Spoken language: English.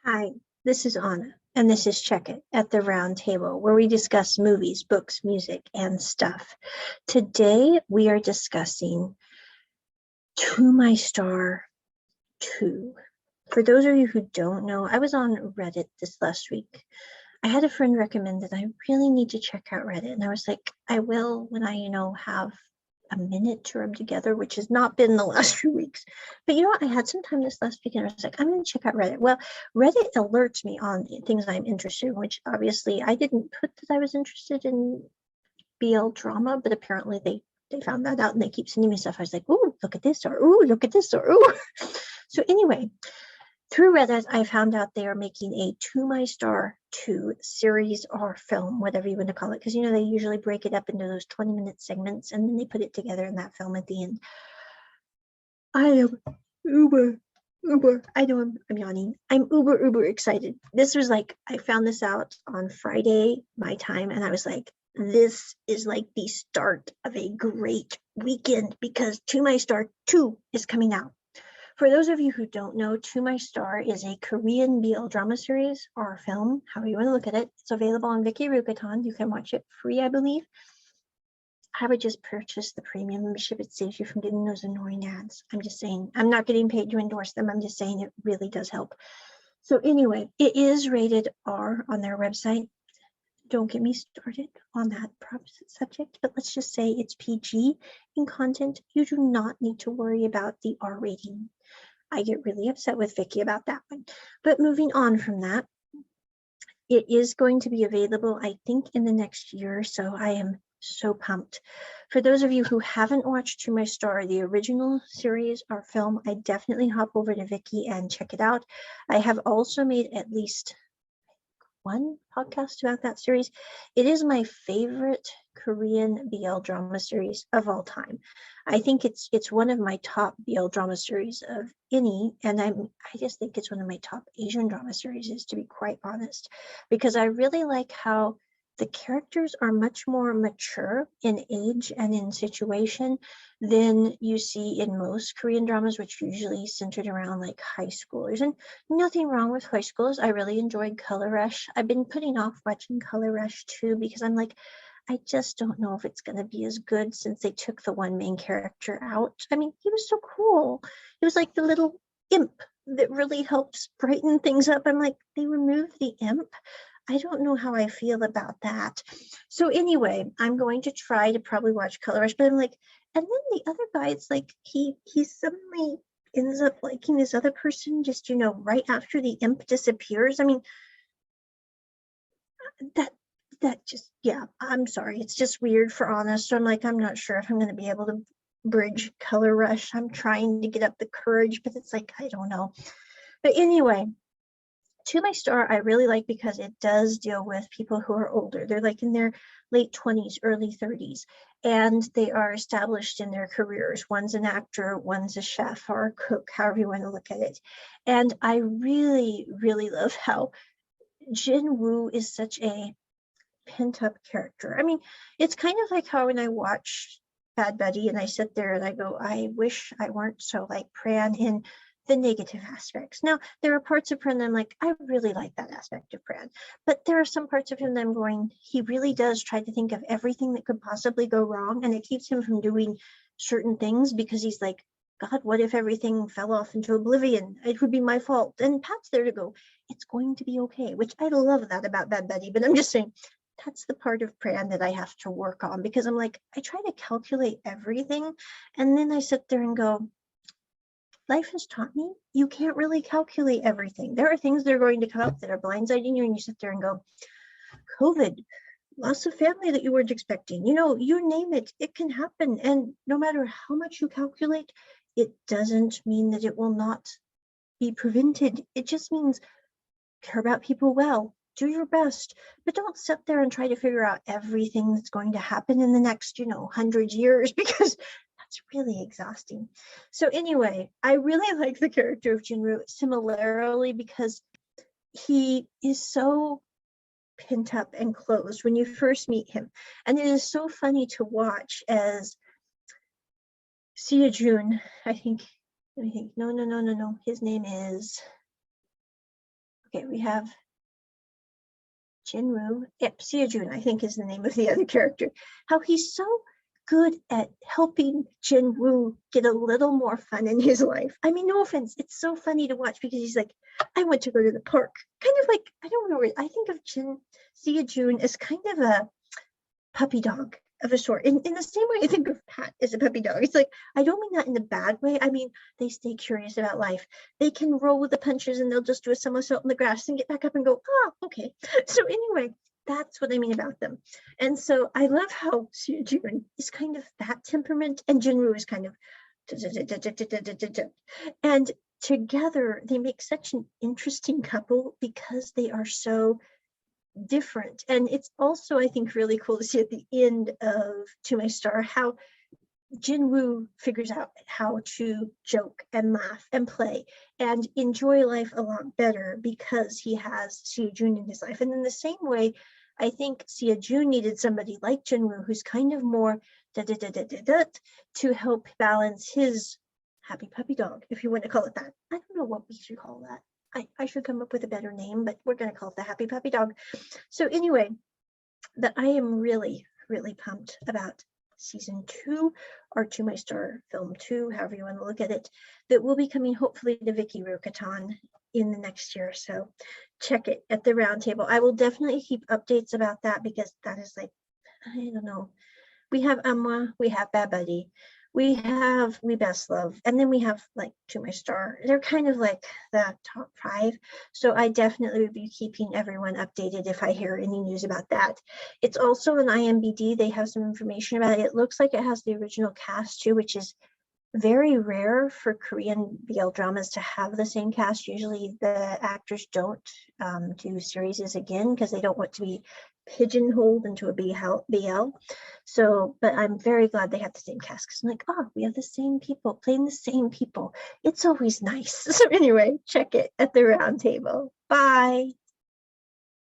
Hi, this is Anna, and this is Check It at the Round Table, where we discuss movies, books, music, and stuff. Today, we are discussing To My Star 2. For those of you who don't know, I was on Reddit this last week. I had a friend recommend that I really need to check out Reddit, and I was like, I will when I, have a minute to rub together, which has not been the last few weeks. But you know what? I had some time this last week and I was like, I'm going to check out Reddit. Well, Reddit alerts me on things I'm interested in, which obviously I didn't put that I was interested in BL drama, but apparently they found that out and they keep sending me stuff. I was like, ooh, look at this, or ooh, look at this, or ooh. So anyway, through Reddit, I found out they are making a To My Star 2 series or film, whatever you want to call it, because they usually break it up into those 20-minute segments and then they put it together in that film at the end. I am uber, I know I'm yawning. I'm uber excited. This was like, I found this out on Friday, my time, and I was like, this is like the start of a great weekend because To My Star 2 is coming out. For those of you who don't know, To My Star is a Korean BL drama series or film, however you want to look at it. It's available on Viki Rukaton. You can watch it free, I believe. I would just purchase the premium membership. It saves you from getting those annoying ads. I'm just saying, I'm not getting paid to endorse them. I'm just saying it really does help. So anyway, it is rated R on their website. Don't get me started on that subject, but let's just say it's PG in content. You do not need to worry about the R rating. I get really upset with Viki about that one. But moving on from that, it is going to be available, I think, in the next year or so. I am so pumped. For those of you who haven't watched To My Star, the original series or film, I definitely hop over to Viki and check it out. I have also made at least one podcast about that series. It is my favorite Korean BL drama series of all time. I think it's one of my top BL drama series of any, and I just think it's one of my top Asian drama series, to be quite honest, because I really like how the characters are much more mature in age and in situation than you see in most Korean dramas, which usually centered around like high schoolers. And nothing wrong with high schoolers. I really enjoyed Color Rush. I've been putting off watching Color Rush too because I'm like, I just don't know if it's going to be as good since they took the one main character out. I mean, he was so cool. He was like the little imp that really helps brighten things up. I'm like, they removed the imp. I don't know how I feel about that. So anyway, I'm going to try to probably watch Color Rush, but I'm like, and then the other guy, it's like he suddenly ends up liking this other person just, right after the imp disappears. I mean, that just, yeah, I'm sorry. It's just weird for honest. So I'm like, I'm not sure if I'm going to be able to bridge Color Rush. I'm trying to get up the courage, but it's like, I don't know. But anyway, To My Star, I really like because it does deal with people who are older. They're like in their late 20s, early 30s, and they are established in their careers. One's an actor, one's a chef or a cook, however you want to look at it. And I really, really love how Jin Woo is such a pent up character. I mean, it's kind of like how when I watch Bad Buddy and I sit there and I go, I wish I weren't so like Pran in the negative aspects. Now, there are parts of Pran that I'm like, I really like that aspect of Pran. But there are some parts of him that I'm going, he really does try to think of everything that could possibly go wrong. And it keeps him from doing certain things because he's like, God, what if everything fell off into oblivion? It would be my fault. And Pat's there to go, it's going to be okay, which I love that about Bad Buddy. But I'm just saying, that's the part of Pran that I have to work on because I'm like, I try to calculate everything. And then I sit there and go, life has taught me you can't really calculate everything. There are things that are going to come up that are blindsiding you, and you sit there and go, COVID, loss of family that you weren't expecting. You name it, it can happen. And no matter how much you calculate, it doesn't mean that it will not be prevented. It just means care about people well, do your best, but don't sit there and try to figure out everything that's going to happen in the next, 100 years because that's really exhausting. So anyway, I really like the character of Jinwoo similarly because he is so pent up and closed when you first meet him. And it is so funny to watch as Sia Jun, I think, let me think, no. His name is, Okay, we have Jinwoo. Yep, Seojun, I think is the name of the other character. How he's so good at helping Jinwoo get a little more fun in his life. I mean, no offense, it's so funny to watch because he's like, I want to go to the park. Kind of like, I don't know, I think of Seojun as kind of a puppy dog of a sort. In the same way I think of Pat as a puppy dog. It's like, I don't mean that in a bad way. I mean, they stay curious about life. They can roll with the punches and they'll just do a somersault in the grass and get back up and go, oh, okay. So anyway, that's what I mean about them. And so I love how Seojun is kind of that temperament and Jinwoo is kind of and together they make such an interesting couple because they are so different. And it's also, I think, really cool to see at the end of To My Star how Jinwoo figures out how to joke and laugh and play and enjoy life a lot better because he has Seojun in his life. And in the same way, I think Seojun needed somebody like Jinwoo who's kind of more to help balance his happy puppy dog, if you want to call it that. I don't know what we should call that. I should come up with a better name, but we're going to call it the happy puppy dog. So anyway, that I am really, really pumped about season 2 or To My Star film 2, however you want to look at it, that will be coming hopefully to Vicky Rokatan in the next year. So check it at the round table. I will definitely keep updates about that because that is like, I don't know. We have Amwa, we have Bad Buddy, we have We Best Love, and then we have like To My Star. They're kind of like the top 5. So I definitely would be keeping everyone updated if I hear any news about that. It's also an IMBD. They have some information about it. It looks like it has the original cast too, which is very rare for Korean BL dramas to have the same cast. Usually the actors don't do series again because they don't want to be pigeonholed into a BL. So, but I'm very glad they have the same cast because I'm like, oh, we have the same people playing the same people. It's always nice. So anyway, check it at the round table. Bye.